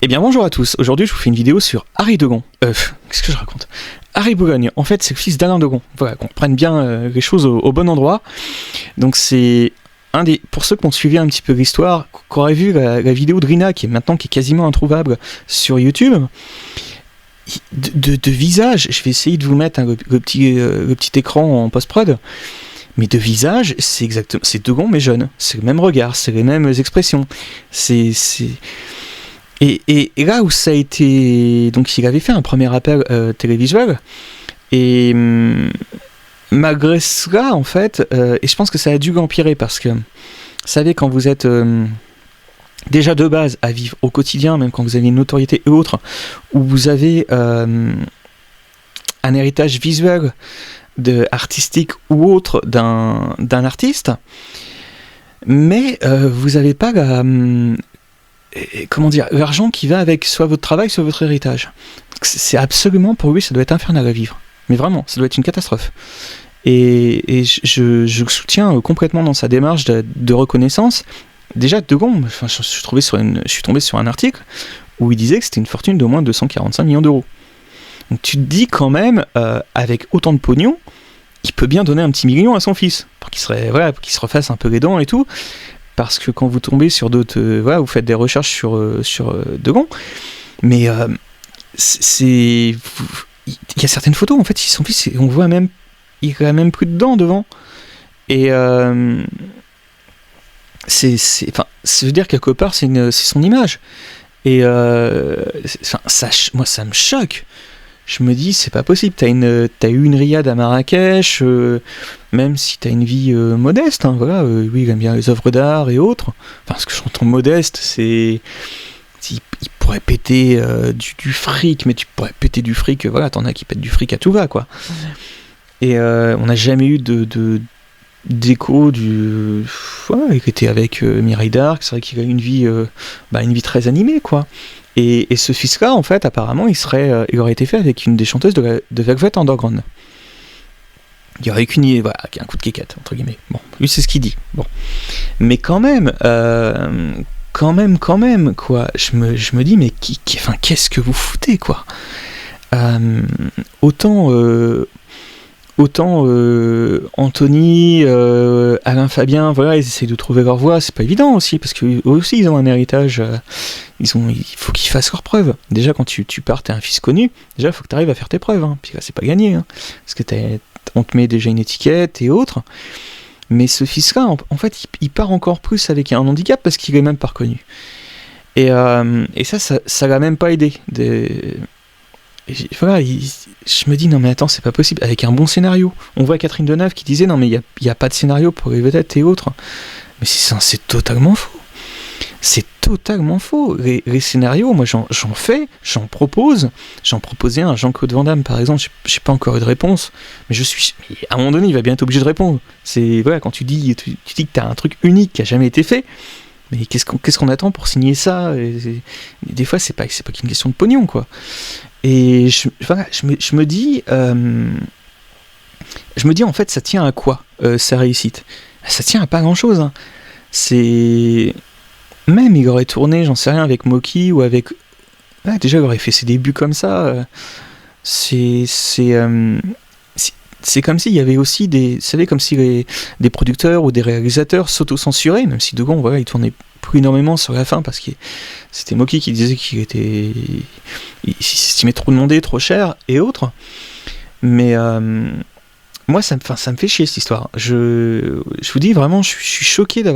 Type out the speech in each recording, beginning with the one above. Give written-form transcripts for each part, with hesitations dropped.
Eh bien bonjour à tous, aujourd'hui je vous fais une vidéo sur Harry Degon. Qu'est-ce que je raconte? Harry Bourgogne, en fait c'est le fils d'Alain Degon. Voilà, qu'on prenne bien les choses au bon endroit. Donc c'est pour ceux qui ont suivi un petit peu l'histoire, qui auraient vu la vidéo de Rina, qui est quasiment introuvable sur YouTube, de visage, je vais essayer de vous mettre le petit écran en post-prod, mais de visage, c'est Degon mais jeune, c'est le même regard, c'est les mêmes expressions, Et là où ça a été... Donc il avait fait un premier appel télévisuel, et malgré cela, en fait, et je pense que ça a dû l'empirer, parce que, vous savez, quand vous êtes déjà de base à vivre au quotidien, même quand vous avez une notoriété et autres, où vous avez un héritage visuel, artistique ou autre d'un artiste, mais vous n'avez pas l'argent qui va avec soit votre travail, soit votre héritage. C'est absolument, pour lui, ça doit être infernal à vivre. Mais vraiment, ça doit être une catastrophe. Et je le soutiens complètement dans sa démarche de reconnaissance. Déjà, Degon, je suis tombé sur un article où il disait que c'était une fortune d'au moins 245 millions d'euros. Donc tu te dis quand même, avec autant de pognon, il peut bien donner un petit million à son fils, pour qu'il se refasse un peu les dents et tout. Parce que quand vous tombez sur d'autres... vous faites des recherches sur Degon, mais il y a certaines photos, en fait, son fils, on voit même... Il a même plus de dents devant. Et... ça veut dire quelque part, c'est son image. Et... moi, ça me choque. Je me dis, c'est pas possible, t'as eu une riade à Marrakech, même si t'as une vie modeste, hein, voilà, oui, il aime bien les œuvres d'art et autres. Enfin, ce que j'entends modeste, c'est... Il pourrait péter du fric, mais tu pourrais péter du fric, voilà, t'en as qui pètent du fric à tout va, quoi. Et on n'a jamais eu d'écho il était avec Mireille d'Arc, c'est vrai qu'il a eu une vie très animée, quoi. Et ce fils-là, en fait, apparemment, il aurait été fait avec une des chanteuses de Velvet Underground. Il y aurait un coup de kékette, entre guillemets. Bon, lui, c'est ce qu'il dit. Bon. Mais quand même, quoi. Je me dis, mais qu'est-ce que vous foutez, quoi. Autant Anthony, Alain Fabien, voilà, ils essayent de trouver leur voie, c'est pas évident aussi, parce qu'eux aussi ils ont un héritage, il faut qu'ils fassent leurs preuves. Déjà quand tu pars, t'es un fils connu, déjà il faut que tu arrives à faire tes preuves, hein. Puis là c'est pas gagné, hein, parce que on te met déjà une étiquette et autres, mais ce fils-là, en fait, il part encore plus avec un handicap parce qu'il est même pas reconnu. Et ça l'a même pas aidé. Je me dis, non mais attends, c'est pas possible, avec un bon scénario. On voit Catherine Deneuve qui disait, non mais il n'y a pas de scénario pour les vedettes et autres. Mais c'est totalement faux. C'est totalement faux. Les scénarios, moi j'en propose. J'en proposais un à Jean-Claude Van Damme par exemple, j'ai pas encore eu de réponse. Mais à un moment donné, il va bien être obligé de répondre. Quand tu dis que t'as un truc unique qui a jamais été fait, mais qu'est-ce qu'on attend pour signer ça? Des fois, c'est pas qu'une question de pognon, quoi. Et je me dis, en fait, ça tient à quoi, sa réussite? Ça tient à pas grand-chose, hein. Même il aurait tourné, j'en sais rien, avec Moki ou avec... déjà, il aurait fait ses débuts comme ça. C'est comme s'il y avait aussi vous savez, comme si des producteurs ou des réalisateurs s'auto-censuraient, même si Degon, voilà, il tournait plus énormément sur la fin, parce que c'était Moki qui disait il s'estimait trop demandé, trop cher, et autres. Mais moi, ça me fait chier, cette histoire. Je vous dis, vraiment, je suis choqué de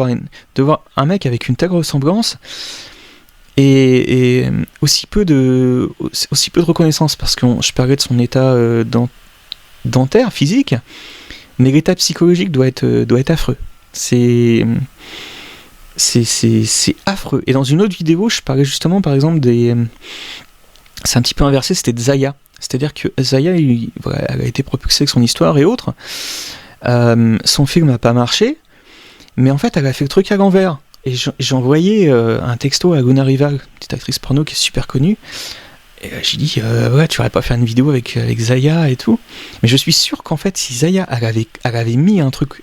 voir un mec avec une telle ressemblance, et aussi peu de reconnaissance, parce que je parlais de son état dentaire, physique, mais l'état psychologique doit être affreux. C'est affreux. Et dans une autre vidéo, je parlais justement, par exemple, c'est un petit peu inversé, c'était de Zaya. C'est-à-dire que Zaya, elle a été propulsée avec son histoire et autres. Son film n'a pas marché, mais en fait, elle a fait le truc à l'envers. Et j'ai envoyé un texto à Luna Rival, petite actrice porno qui est super connue. Et j'ai dit, tu aurais pas fait une vidéo avec Zaya et tout. Mais je suis sûr qu'en fait, si Zaya elle avait mis un truc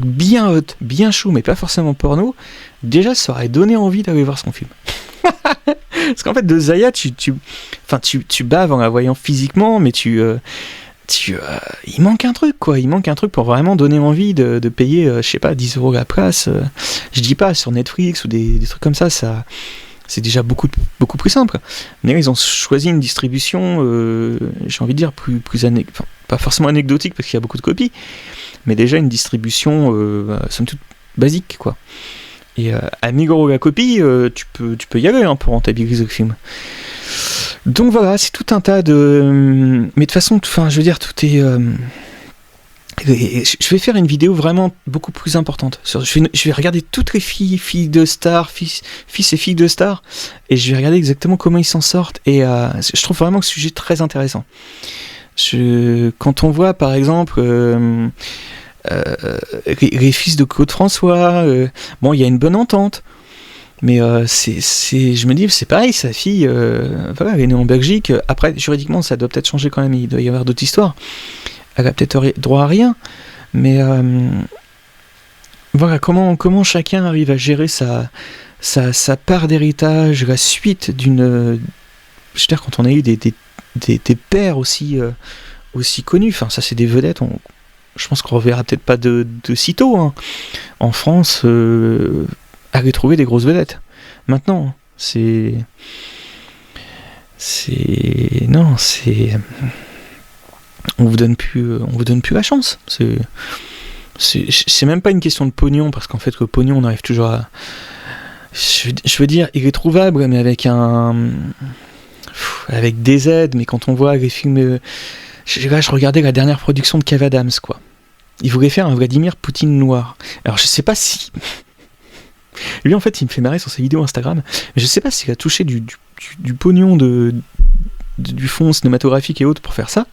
bien hot, bien chou, mais pas forcément porno, déjà ça aurait donné envie d'aller voir son film. Parce qu'en fait, de Zaya, tu baves en la voyant physiquement, mais il manque un truc, quoi. Il manque un truc pour vraiment donner envie de payer, je sais pas, 10 € la place. Je dis pas sur Netflix ou des trucs comme ça, c'est déjà beaucoup plus simple. Mais là, ils ont choisi une distribution, j'ai envie de dire, pas forcément anecdotique parce qu'il y a beaucoup de copies, mais déjà une distribution, somme toute, basique, quoi. Et à 1000 € la copie, tu peux y aller hein, pour rentabiliser le film. Donc voilà, c'est tout un tas de... Mais de toute façon, je veux dire, tout est... Je vais faire une vidéo vraiment beaucoup plus importante. Je vais regarder toutes les filles de stars, fils et filles de stars, et je vais regarder exactement comment ils s'en sortent. Et je trouve vraiment le sujet très intéressant. Quand on voit, par exemple... les fils de Claude François, bon, il y a une bonne entente, mais je me dis, c'est pareil, sa fille, voilà, elle est née en Belgique. Après, juridiquement, ça doit peut-être changer quand même, il doit y avoir d'autres histoires. Elle a peut-être droit à rien, mais voilà, comment chacun arrive à gérer sa part d'héritage, la suite d'une... Je veux dire, quand on a eu des pères aussi connus, enfin, ça c'est des vedettes, je pense qu'on reverra peut-être pas de sitôt hein. En France, aller trouver des grosses vedettes. Maintenant, on vous donne plus la chance. C'est même pas une question de pognon, parce qu'en fait le pognon on arrive toujours à... Je veux dire, il est trouvable, mais avec des aides, mais quand on voit les films... je regardais la dernière production de Kev Adams, quoi. Il voulait faire un Vladimir Poutine noir. Alors je sais pas si... Lui en fait il me fait marrer sur ses vidéos Instagram, mais je sais pas s'il a touché du pognon du fonds cinématographique et autres pour faire ça,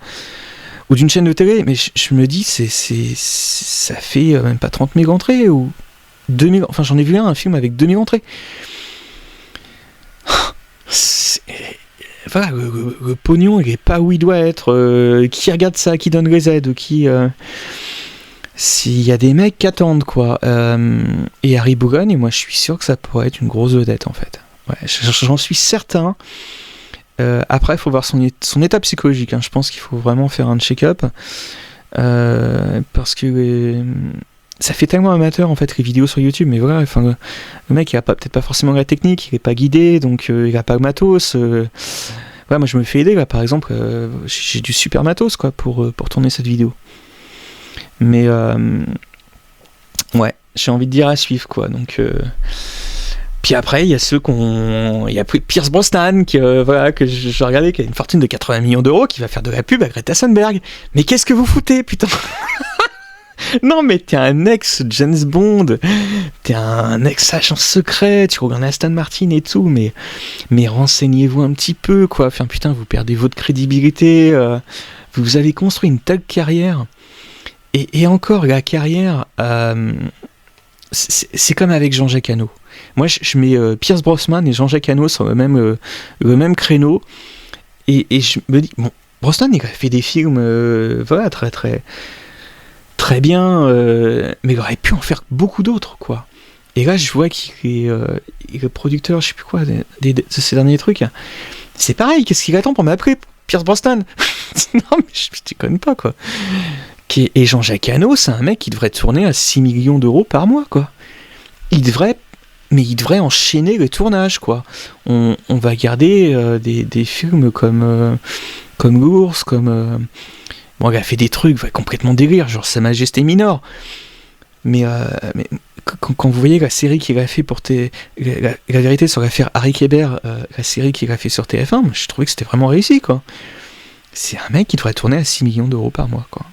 ou d'une chaîne de télé, mais je me dis, ça fait même pas 30 000 entrées, ou 2000, enfin j'en ai vu un film avec 2000 entrées. Voilà, le pognon il est pas où il doit être, qui regarde ça, qui donne les aides, qui... S'il y a des mecs qui attendent, quoi. Et Harry Boulogne, moi je suis sûr que ça pourrait être une grosse vedette en fait. Ouais, j'en suis certain. Après, il faut voir son état psychologique. Hein. Je pense qu'il faut vraiment faire un check-up. Parce que ça fait tellement amateur en fait les vidéos sur YouTube. Mais voilà, enfin, le mec il a peut-être pas forcément la technique, il est pas guidé, donc il a pas le matos. Ouais, moi je me fais aider là par exemple. J'ai du super matos quoi pour tourner cette vidéo. Mais ouais, j'ai envie de dire à suivre quoi. Donc puis après il y a il y a Pierce Brosnan qui voilà, que je regardais, qui a une fortune de 80 millions d'euros, qui va faire de la pub à Greta Thunberg. Mais qu'est-ce que vous foutez, putain? Non mais t'es un ex James Bond, t'es un ex agent secret, tu regardes Aston Martin et tout, mais renseignez-vous un petit peu quoi. Enfin putain, vous perdez votre crédibilité. Vous avez construit une telle carrière. Et encore, la carrière, c'est comme avec Jean-Jacques Hano. Moi, je mets Pierce Brosnan et Jean-Jacques Hano sur le même créneau. Et je me dis, bon, Brosnan, il a fait des films voilà, très, très, très bien, mais il aurait pu en faire beaucoup d'autres, quoi. Et là, je vois qu'il est producteur, je sais plus quoi, de ces derniers trucs. C'est pareil, qu'est-ce qu'il attend pour m'appeler Pierce Brosnan? Non, mais je déconne pas, quoi. Et Jean-Jacques Hano, c'est un mec qui devrait tourner à 6 millions d'euros par mois, quoi. Il devrait enchaîner les tournages, quoi. On va garder des films comme L'Ours, comme... Bon, il a fait des trucs complètement délire, genre Sa Majesté Minor. Mais quand vous voyez la série qu'il a fait pour la vérité sur l'affaire Harry Kéber, la série qu'il a fait sur TF1, je trouvais que c'était vraiment réussi, quoi. C'est un mec qui devrait tourner à 6 millions d'euros par mois, quoi.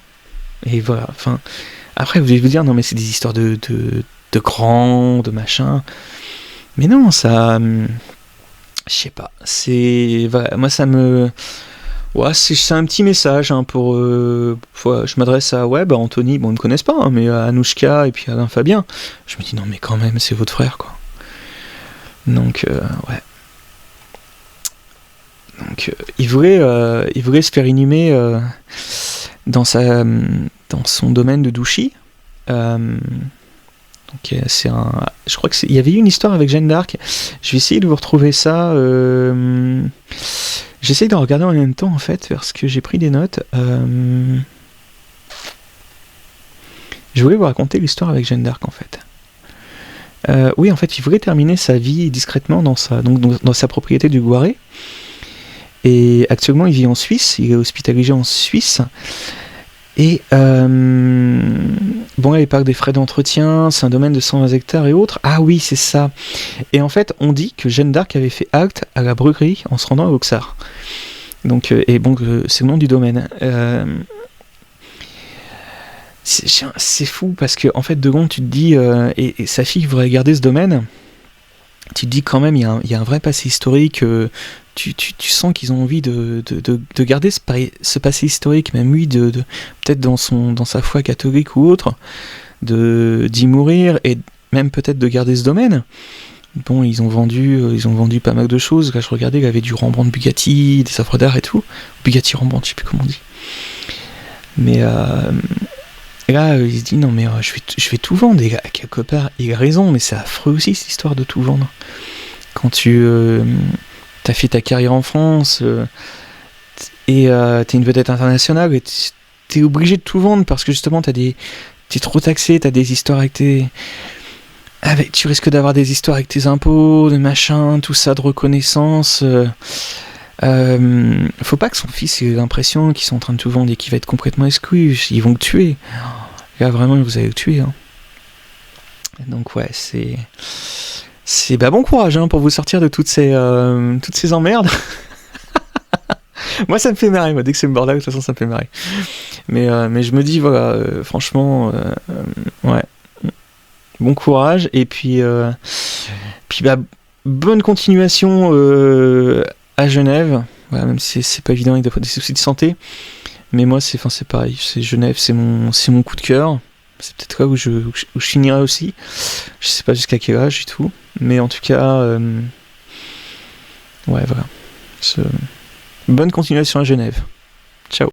Et voilà, enfin... Après, vous allez vous dire, non, mais c'est des histoires de grands, de machin. Mais non, ça... Je sais pas. C'est... Voilà, moi, ça me... Ouais, c'est un petit message, hein, pour... je m'adresse à Anthony, bon, ils me connaissent pas, hein, mais à Anouchka et puis à Alain Fabien. Je me dis, non, mais quand même, c'est votre frère, quoi. Donc, ouais. Donc, il voulait se faire inhumer... dans son domaine de Douchy, Donc je crois il y avait eu une histoire avec Jeanne d'Arc. Je vais essayer de vous retrouver ça. J'essaye de regarder en même temps en fait parce que j'ai pris des notes. Je voulais vous raconter l'histoire avec Jeanne d'Arc en fait. Oui, en fait, il voulait terminer sa vie discrètement dans sa propriété du Guaret. Et actuellement, il vit en Suisse. Il est hospitalisé en Suisse. Et bon, là, il parle des frais d'entretien. C'est un domaine de 120 hectares et autres. Ah oui, c'est ça. Et en fait, on dit que Jeanne d'Arc avait fait halte à la brûlerie en se rendant à Auxerre. Donc, et bon, c'est le nom du domaine. C'est fou parce que en fait, de long, tu te dis, et sa fille voudrait garder ce domaine. Tu te dis quand même, il y a un vrai passé historique. Tu sens qu'ils ont envie de garder ce passé historique, même lui, peut-être dans sa foi catholique ou autre, d'y mourir et même peut-être de garder ce domaine. Bon, ils ont vendu pas mal de choses. Là, je regardais, il y avait du Rembrandt Bugatti, des œuvres d'art et tout. Bugatti Rembrandt, je sais plus comment on dit. Mais là, il se dit non, mais je vais tout vendre. Et à quelque part, il a raison, mais c'est affreux aussi cette histoire de tout vendre. Quand t'as fait ta carrière en France et t'es une vedette internationale et t'es obligé de tout vendre parce que justement t'es trop taxé, t'as des histoires tu risques d'avoir des histoires avec tes impôts, de machin, tout ça, de reconnaissance. Faut pas que son fils ait l'impression qu'ils sont en train de tout vendre et qu'il va être complètement exclu. Ils vont le tuer. Là, vraiment, vous allez le tuer. Hein. Donc, ouais, c'est bon courage pour vous sortir de toutes ces emmerdes. Moi, ça me fait marrer. Moi, dès que c'est le bordel, de toute façon, ça me fait marrer. Mais je me dis, voilà, franchement, ouais. Bon courage. Et puis bonne continuation à Genève, voilà, même si c'est pas évident, il doit avoir des soucis de santé, mais moi c'est pareil, c'est Genève, c'est mon coup de cœur, c'est peut-être là où je finirai aussi, je sais pas jusqu'à quel âge et tout, mais en tout cas, ouais voilà, bonne continuation à Genève, ciao.